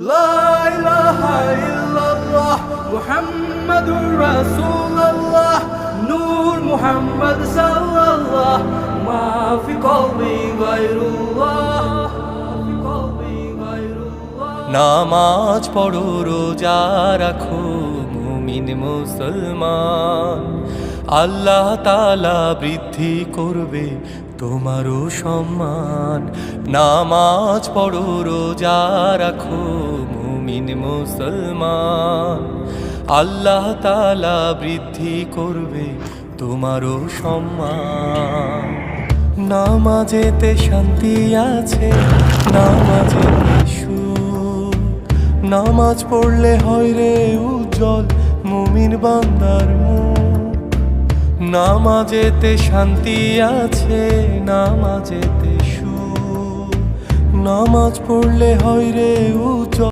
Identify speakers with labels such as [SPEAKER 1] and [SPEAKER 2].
[SPEAKER 1] লা ইলাহা ইল্লাল্লাহ মুহাম্মাদুর রাসূলুল্লাহ নূর মুহাম্মদ সাল্লাল্লাহ মা ফি কলবি গায়রুল্লাহ।
[SPEAKER 2] নামাজ পড়ো রোজা রাখো মুমিন মুসলমান, আল্লাহ তাআলা বৃদ্ধি করবে তোমারও সম্মান। নামাজ পড়ো রোজা রাখো মুমিন মুসলমান, আল্লাহ তাআলা বৃদ্ধি করবে তোমারও সম্মান। নামাজেতে শান্তি আছে, নামাজেতে সুখ, নামাজ পড়লে হয় রে উজ্জ্বল মুমিন বান্দার মুখ। নামাজেতে শান্তি আছে, নামাজেতে সুখ, নামাজ পড়লে হয় রে উজ্জ্বল।